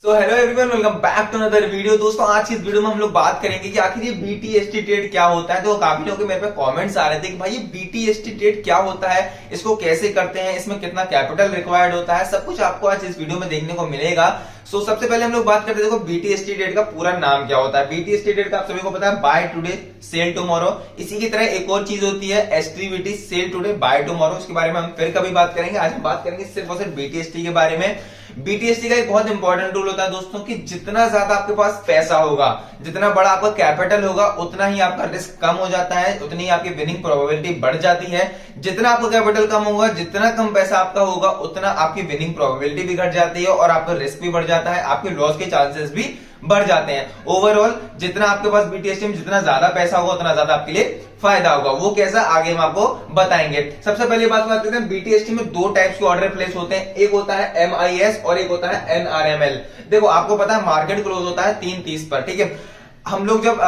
So hello everyone, welcome back to another video. दोस्तों, आज की इस वीडियो में हम लोग बात करेंगे कि आखिर ये बीटीएसटी ट्रेड क्या होता है। तो काफी लोगों के मेरे पे कमेंट्स आ रहे थे कि भाई ये बीटीएसटी ट्रेड क्या होता है, इसको कैसे करते हैं, इसमें कितना कैपिटल रिक्वायर्ड होता है, सब कुछ आपको आज इस वीडियो में देखने को मिलेगा। सो सबसे पहले हम लोग बात करते हैं, देखो बीटीएसटी ट्रेड का पूरा नाम क्या होता है। बीटीएसटी ट्रेड का आप सभी को पता है, बाय टुडे सेल टुमारो। इसी की तरह एक और चीज होती है STBT, sell today buy tomorrow. उसके बारे में हम फिर कभी बात करेंगे। आज हम बात करेंगे सिर्फ और सिर्फ बीटीएसटी के बारे में। बीटीएसटी का एक बहुत इंपॉर्टेंट रूल होता है दोस्तों कि जितना ज्यादा आपके पास पैसा होगा, जितना बड़ा आपका कैपिटल होगा, उतना ही आपका रिस्क कम हो जाता है, उतनी आपकी विनिंग प्रोबेबिलिटी बढ़ जाती है। जितना आपका कैपिटल कम होगा, जितना कम पैसा आपका होगा, उतना आपकी विनिंग प्रोबेबिलिटी भी घट जाती है और आपका रिस्क भी बढ़ जाता है, आपके लॉस के चांसेस भी बढ़ जाते हैं। ओवरऑल जितना आपके पास बीटीएसटी में जितना ज्यादा पैसा होगा, उतना ज्यादा आपके लिए फायदा होगा। वो कैसा, आगे हम आपको बताएंगे। सबसे पहले बात करते हैं, बीटीएसटी में दो टाइप्स के ऑर्डर प्लेस होते हैं। एक होता है एमआईएस और एक होता है एनआरएमएल। देखो, आपको पता है मार्केट क्लोज होता है 3:30 पर, ठीक है। हम लोग जब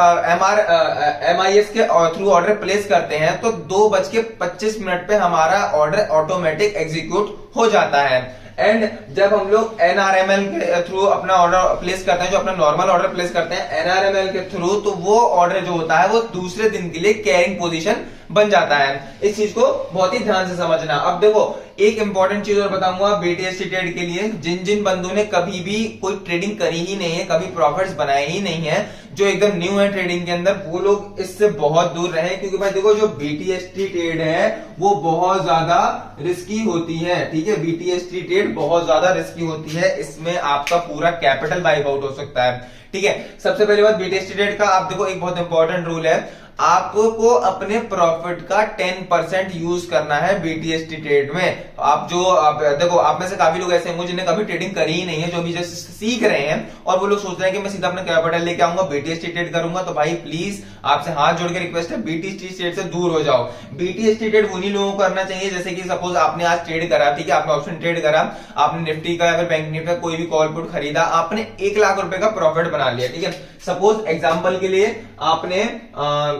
एमआईएस के थ्रू ऑर्डर प्लेस करते हैं तो 2:25 पे हमारा ऑर्डर ऑटोमेटिक एग्जीक्यूट हो जाता है। एंड जब हम लोग एनआरएमएल के थ्रू अपना ऑर्डर प्लेस करते हैं, जो अपना नॉर्मल ऑर्डर प्लेस करते हैं एनआरएमएल के थ्रू, तो वो ऑर्डर जो होता है वो दूसरे दिन के लिए कैरिंग पोजीशन बन जाता है। इस चीज को बहुत ही ध्यान से समझना। अब देखो, एक इंपॉर्टेंट चीज और बताऊंगा बीटीएसटी ट्रेड के लिए। जिन जिन बंदों ने कभी भी कोई ट्रेडिंग करी ही नहीं है, कभी प्रॉफिट्स बनाए ही नहीं है, जो एकदम न्यू है ट्रेडिंग के अंदर, वो लोग इससे बहुत दूर रहे। क्योंकि भाई देखो, जो बीटीएसटी ट्रेड है वो बहुत ज्यादा रिस्की होती है, ठीक है। बीटीएसटी ट्रेड बहुत ज्यादा रिस्की होती है, इसमें आपका पूरा कैपिटल वाइप आउट हो सकता है, ठीक है। सबसे पहली बात, बीटीएसटी ट्रेड का आप देखो एक बहुत इंपॉर्टेंट रूल है, आपको अपने प्रॉफिट का 10% यूज करना है बीटीएसटी ट्रेड में। देखो, आप में से काफी लोग ऐसे होंगे जिन्हें कभी ट्रेडिंग करी ही नहीं है, जो भी जैसे सीख रहे हैं, और वो लोग सोच रहे हैं कि मैं सीधा अपना कैपिटल लेके आऊंगा, बीटीएसटी ट्रेड करूंगा। तो भाई प्लीज आपसे हाथ जोड़ के रिक्वेस्ट है, बीटीएसटी ट्रेड से दूर हो जाओ। बीटीएसटी ट्रेड उन्हीं लोगों को करना चाहिए जैसे कि सपोज आपने आज ट्रेड करा, ठीक है, आपने ऑप्शन ट्रेड करा, आपने निफ्टी का या फिर बैंक निफ्टी का कोई भी कॉल पुट खरीदा, आपने 1 लाख रुपए का प्रॉफिट बना लिया, ठीक है। सपोज एग्जाम्पल के लिए आपने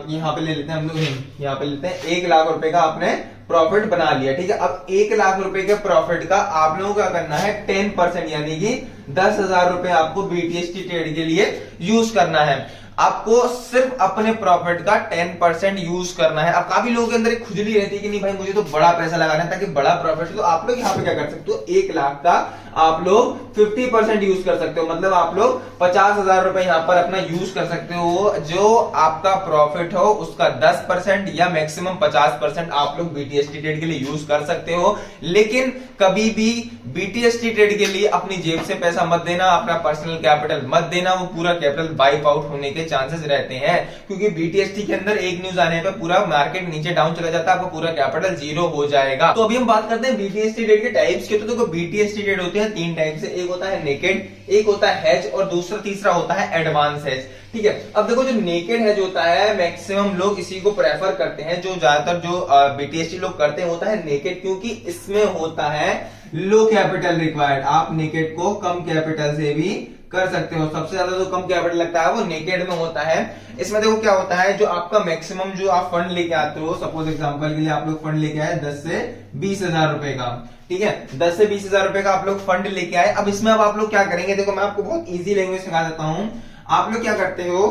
यहाँ पे ले लेते हैं, हम लोग यहाँ पे लेते हैं 1 लाख रुपए का आपने प्रॉफिट बना लिया, ठीक है। अब 1 लाख रुपए के प्रॉफिट का आप लोगों को क्या करना है, 10% यानी कि 10,000 रुपए आपको बीटीएसटी ट्रेड के लिए यूज करना है। आपको सिर्फ अपने प्रॉफिट का 10% यूज करना है। अब काफी लोगों के अंदर एक खुजली रहती है कि नहीं भाई मुझे तो बड़ा पैसा लगाना है ताकि बड़ा प्रॉफिट। तो आप लोग यहाँ पे क्या कर सकते हो, 1 लाख का आप लोग 50% यूज कर सकते हो। मतलब आप लोग 50,000 रुपए यहाँ पर अपना यूज कर सकते हो। जो आपका प्रॉफिट हो उसका 10% या मैक्सिमम 50% आप लोग बीटीएसटी ट्रेड के लिए यूज कर सकते हो। लेकिन कभी भी बीटीएसटी ट्रेड के लिए अपनी जेब से पैसा मत देना, अपना पर्सनल कैपिटल मत देना, वो पूरा कैपिटल वाइप आउट होने के चांसेस रहते हैं। क्योंकि बीटीएसटी के अंदर एक न्यूज आने पर पूरा मार्केट नीचे डाउन चला जाता है, आपका पूरा कैपिटल जीरो हो जाएगा। तो अभी हम बात करते हैं बीटीएसटी ट्रेड के टाइप्स के। तो देखो, बीटीएसटी ट्रेड होते हैं 3 टाइप से। एक होता है नेकेड, एक होता है हेज और तीसरा होता है एडवांस हेज, ठीक है। अब देखो, जो नेकेड हेज होता है मैक्सिमम लोग इसी को प्रेफर करते हैं, जो ज्यादातर जो बीटीएसटी लोग करते हैं होता है नेकेड, क्योंकि इसमें होता है लो कैपिटल रिक्वायर्ड। आप नेकेड को कम कैपिटल से भी कर सकते हो। सबसे ज्यादा जो कम कैपिटल लगता है वो नेकेड में होता है। इसमें देखो क्या होता है, जो आपका मैक्सिमम जो आप फंड लेके आते हो, सपोज एग्जांपल के लिए आप लोग फंड लेके आए 10 से 20,000 रुपए का, ठीक है, 10 से 20,000 रुपए का आप लोग फंड लेके आए। अब इसमें अब आप लोग क्या करेंगे, देखो मैं आपको बहुत इजी लैंग्वेज सिखा देता हूं। आप लोग क्या करते हो,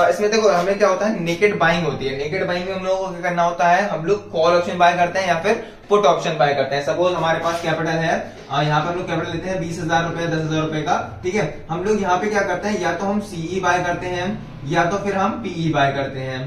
इसमें देखो हमें क्या होता है, नेकेड बाइंग होती है। नेकेड बाइंग में हम लोगों को क्या करना होता है, हम लोग कॉल ऑप्शन बाय करते हैं या फिर पुट ऑप्शन बाय करते हैं। सपोज हमारे पास कैपिटल है, यहाँ पे हम लोग कैपिटल लेते हैं 20,000 रुपए, 10,000 रुपए का, ठीक है। हम लोग यहाँ पे क्या करते हैं, या तो हम सीई बाय करते हैं या तो फिर हम पीई बाय करते हैं,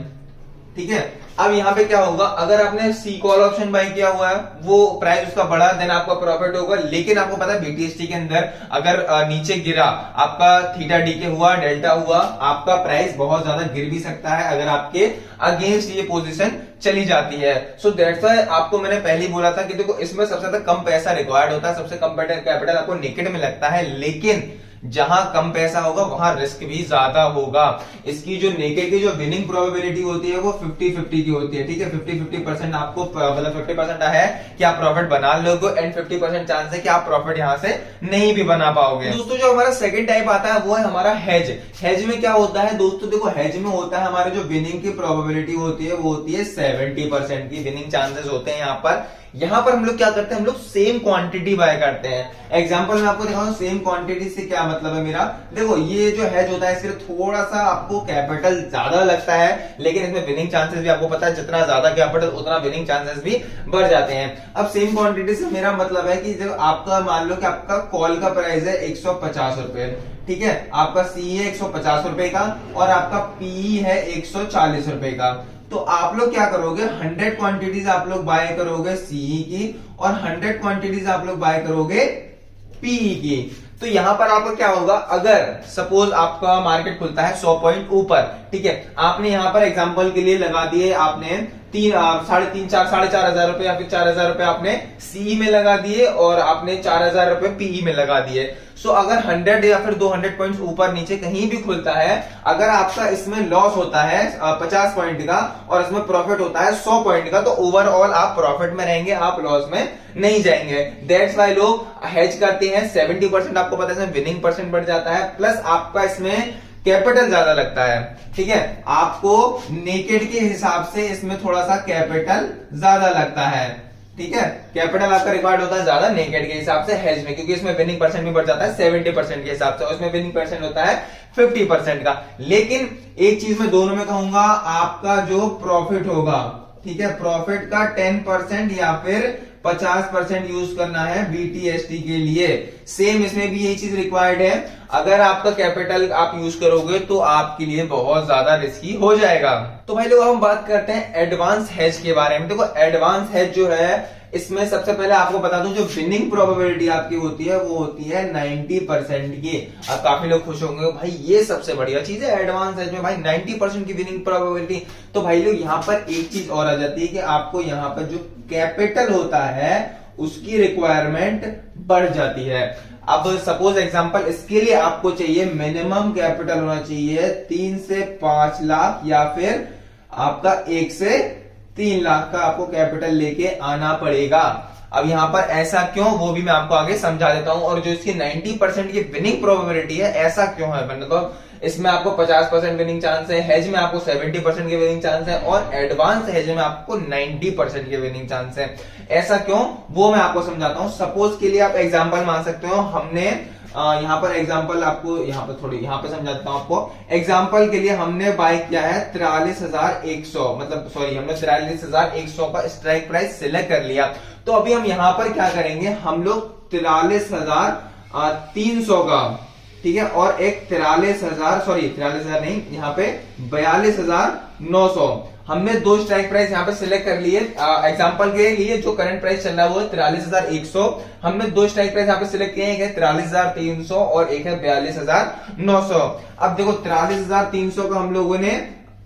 ठीक है। अब यहाँ पे क्या होगा, अगर आपने सी कॉल ऑप्शन बाय किया हुआ है, वो प्राइस उसका बढ़ा, देन आपका प्रॉफिट होगा। लेकिन आपको पता है बीटीएसटी के अंदर अगर नीचे गिरा, आपका थीटा डीके हुआ, डेल्टा हुआ, आपका प्राइस बहुत ज्यादा गिर भी सकता है अगर आपके अगेंस्ट ये पोजीशन चली जाती है। सो दैट्स व्हाई आपको मैंने पहले ही बोला था कि देखो, इसमें सबसे ज्यादा कम पैसा रिक्वायर्ड होता है, सबसे कम कैपिटल आपको नेकेड में लगता है। लेकिन जहां कम पैसा होगा वहां रिस्क भी ज्यादा होगा। इसकी जो नेकेड की जो विनिंग प्रोबेबिलिटी होती है वो 50-50 की होती है, ठीक है। 50-50% आपको मतलब 50% है कि आप प्रॉफिट बना लोगे एंड 50% चांस है कि आप प्रॉफिट यहां से नहीं भी बना पाओगे। दोस्तों, जो हमारा सेकंड टाइप आता है वो है हमारा हेज। हेज में क्या होता है दोस्तों, देखो हेज में होता है हमारे जो विनिंग की प्रोबेबिलिटी होती है वो होती है 70% की विनिंग चांसेस होते हैं यहाँ पर। यहाँ पर हम लोग क्या करते हैं, हम लोग सेम क्वांटिटी बाय करते हैं। एग्जांपल मैं आपको दिखाऊं, सेम क्वांटिटी से क्या मतलब है मेरा। देखो ये जो हेज होता है इसके थोड़ा सा आपको कैपिटल ज्यादा लगता है, लेकिन इसमें विनिंग चांसेस भी आपको पता है, जितना ज्यादा कैपिटल उतना विनिंग चांसेस भी बढ़ जाते हैं। अब सेम क्वांटिटी से मेरा मतलब है कि जब आपका मान लो कि आपका कॉल का प्राइस है 150 रुपए, ठीक है, आपका सी है 150 रुपए का और आपका पी है 140 रुपए का। तो आप लोग क्या करोगे, 100 क्वांटिटीज आप लोग बाय करोगे सीई की और 100 क्वांटिटीज आप लोग बाय करोगे पीई की। तो यहां पर आपका क्या होगा, अगर सपोज आपका मार्केट खुलता है 100 पॉइंट ऊपर, ठीक है, आपने यहां पर एग्जांपल के लिए लगा दिए, आपने 4,500 रुपए या फिर 4,000 रुपए आपने सी में लगा दिए और आपने 4,000 रुपए पीई में लगा दिए। सो अगर 100 या फिर 200 पॉइंट्स ऊपर नीचे कहीं भी खुलता है, अगर आपका इसमें लॉस होता है 50 पॉइंट का और इसमें प्रॉफिट होता है 100 पॉइंट का, तो ओवरऑल आप प्रॉफिट में रहेंगे, आप लॉस में नहीं जाएंगे। दैट्स वाई लोग हेज करते हैं। 70% आपको पता है इसमें विनिंग परसेंट बढ़ जाता है, प्लस आपका इसमें कैपिटल ज्यादा लगता है, ठीक है, आपको नेकेड के हिसाब से इसमें थोड़ा सा कैपिटल ज्यादा लगता है, ठीक है, कैपिटल आपका रिक्वायर्ड होता है ज्यादा नेकेड के हिसाब से हेज में, क्योंकि इसमें विनिंग परसेंट भी बढ़ जाता है 70% के हिसाब से और इसमें विनिंग परसेंट होता है 50% का। लेकिन एक चीज मैं दोनों में कहूंगा, आपका जो प्रॉफिट होगा, ठीक है, प्रॉफिट का 10% या फिर 50% यूज करना है बीटीएसटी के लिए। सेम इसमें भी यही चीज रिक्वायर्ड है। अगर आपका कैपिटल आप यूज करोगे तो आपके लिए बहुत ज्यादा रिस्की हो जाएगा। तो भाई लोग हम बात करते हैं एडवांस हेज के बारे में। देखो एडवांस हेज जो है, इसमें सबसे पहले आपको बता दूं, जो विनिंग प्रोबेबिलिटी आपकी होती है वो होती है 90% की। अब काफी लोग खुश होंगे, भाई ये सबसे बढ़िया चीज है एडवांस हेज में, भाई 90% की विनिंग प्रोबेबिलिटी। तो भाई लोग यहाँ पर एक चीज और आ जाती है कि आपको यहाँ पर जो कैपिटल होता है उसकी रिक्वायरमेंट बढ़ जाती है। अब सपोज एग्जांपल, इसके लिए आपको चाहिए मिनिमम कैपिटल होना चाहिए 3 से 5 लाख या फिर आपका 1 से 3 लाख का आपको कैपिटल लेके आना पड़ेगा। अब यहां पर ऐसा क्यों, वो भी मैं आपको आगे समझा देता हूं। और जो इसकी 90% की विनिंग प्रोबेबिलिटी है, ऐसा क्यों है, मतलब इसमें आपको 50% विनिंग चांस है, हेज में आपको 70% के विनिंग चांस है और एडवांस हेज में आपको 90% के विनिंग चांस है। ऐसा क्यों, वो मैं आपको समझाता हूं। सपोज के लिए आप एग्जांपल मान सकते हो, हमने यहाँ पर एग्जांपल आपको यहाँ पे समझा देता हूं आपको। एग्जांपल के लिए हमने बाय किया है 43,100, मतलब सॉरी, हमने 43,100 का स्ट्राइक प्राइस सिलेक्ट कर लिया। तो अभी हम यहाँ पर क्या करेंगे, हम लोग 43,300 का, ठीक है, और एक 43,000 नहीं, यहाँ पे 42,900, हमने दो स्ट्राइक प्राइस यहाँ पे सिलेक्ट कर लिए। एग्जांपल के लिए जो करंट प्राइस चल रहा है वो है 43,100, हमने दो स्ट्राइक प्राइस यहाँ पे सिलेक्ट किए, एक है 43,300 और एक है 42,900। अब देखो 43,300 का हम लोगों ने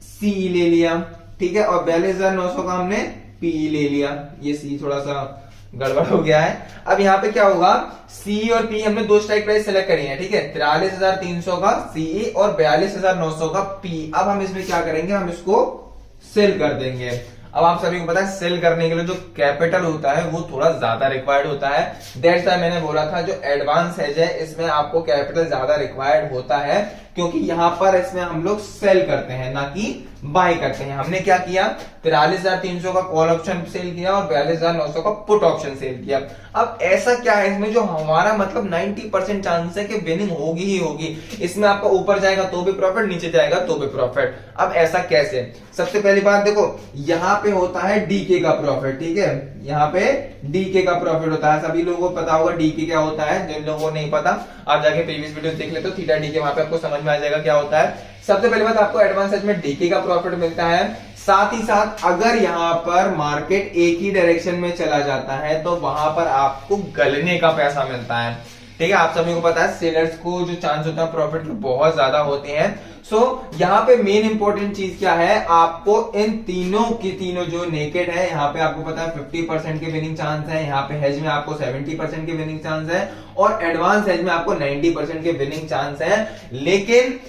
सी ले लिया, ठीक है, और 42,900 का हमने पी ले लिया। ये सी थोड़ा सा गड़बड़ हो गया है। अब यहाँ पे क्या होगा, सी और पी हमने दो स्ट्राइक प्राइस सेलेक्ट करी है, ठीक है, 43,300 का सी और 42,900 का पी। अब हम इसमें क्या करेंगे, हम इसको सेल कर देंगे। अब आप सभी को पता है सेल करने के लिए जो कैपिटल होता है वो थोड़ा ज्यादा रिक्वायर्ड होता है। दैट्स व्हाई मैंने बोला था जो एडवांस हेज है इसमें आपको कैपिटल ज्यादा रिक्वायर्ड होता है, क्योंकि यहां पर इसमें हम लोग सेल करते हैं ना कि बाय करते हैं। हमने क्या किया, 43,300 का कॉल ऑप्शन सेल किया और 42,900 का पुट ऑप्शन सेल किया। अब ऐसा क्या है इसमें जो हमारा मतलब 90% चांस है कि विनिंग होगी ही होगी। इसमें आपका ऊपर जाएगा तो भी प्रॉफिट, नीचे जाएगा तो भी प्रॉफिट। अब ऐसा कैसे, सबसे पहली बात देखो, यहाँ पे होता है डीके का प्रॉफिट, ठीक है, यहाँ पे डीके का प्रॉफिट होता है। सभी लोगों को पता होगा डीके क्या होता है, जिन लोगों को नहीं पता आप जाके प्रीवियस वीडियो देख ले तो थीटा डीके, वहां पे आपको समझ में आ जाएगा क्या होता है। सबसे पहली बात, आपको एडवांस हेज में डीके का प्रॉफिट मिलता है। साथ ही साथ अगर यहां पर मार्केट एक ही डायरेक्शन में चला जाता है तो वहां पर आपको गलने का पैसा मिलता है, ठीक है। आप सभी को पता है सेलर्स को जो चांस होता है प्रॉफिट के बहुत ज्यादा होते हैं। सो यहाँ पे मेन इंपॉर्टेंट चीज क्या है, आपको इन तीनों की तीनों जो नेकेड है, यहाँ पे आपको पता है 50% के विनिंग चांस है, यहाँ पे हेज में आपको 70% के विनिंग चांस है और एडवांस हेज में आपको 90% के विनिंग चांस है। लेकिन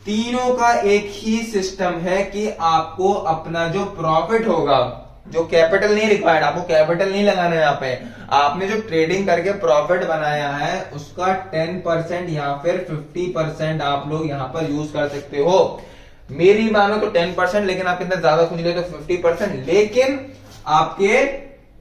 तीनों का एक ही सिस्टम है कि आपको अपना जो प्रॉफिट होगा, जो कैपिटल नहीं रिक्वायर्ड, आपको कैपिटल नहीं लगाना है, यहाँ पे आपने जो ट्रेडिंग करके प्रॉफिट बनाया है उसका 10% या फिर 50% आप लोग यहाँ पर यूज कर सकते हो। मेरी मानो तो 10%, लेकिन आप कितना ज्यादा खुद ले तो 50%, लेकिन आपके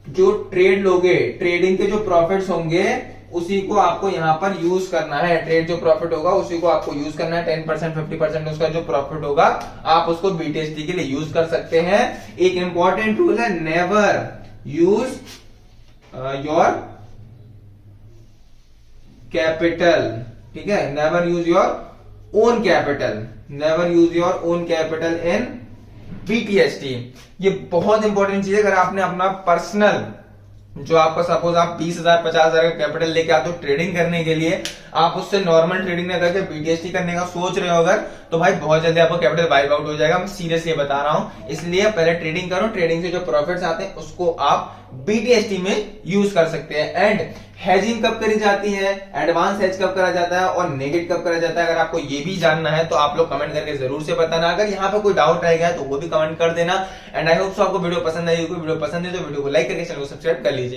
जो ट्रेड लोगे, ट्रेडिंग के जो प्रॉफिट्स होंगे उसी को आपको यहाँ पर यूज करना है। ट्रेड जो प्रॉफिट होगा उसी को आपको यूज करना है। 10% 50% उसका जो प्रॉफिट होगा आप उसको बीटीएसटी के लिए यूज कर सकते हैं। एक इंपॉर्टेंट रूल है, नेवर यूज योर कैपिटल, ठीक है, never use your own capital, never use your own capital in BTST. ये बहुत इंपॉर्टेंट चीज है। अगर आपने अपना पर्सनल, जो आपका सपोज आप 20,000 50,000 का कैपिटल लेके आते हो ट्रेडिंग करने के लिए, आप उससे नॉर्मल ट्रेडिंग नहीं करके बीटीएसटी करने का सोच रहे हो अगर, तो भाई बहुत जल्दी आपका कैपिटल वाइप आउट हो जाएगा। मैं सीरियसली बता रहा हूं। इसलिए पहले ट्रेडिंग करो, ट्रेडिंग से जो प्रॉफिट्स आते हैं उसको आप बीटीएसटी में यूज कर सकते हैं। एंड हेजिंग कब करी जाती है, एडवांस हेज कब करा जाता है और नेगेट कब करा जाता है, अगर आपको ये भी जानना है तो आप लोग कमेंट करके जरूर से बताना। अगर यहाँ पे कोई डाउट रह गया तो वो भी कमेंट कर देना। एंड आई होप सो आपको वीडियो पसंद आई होगी। वीडियो पसंद है तो वीडियो को लाइक करके चैनल को सब्सक्राइब कर लीजिए।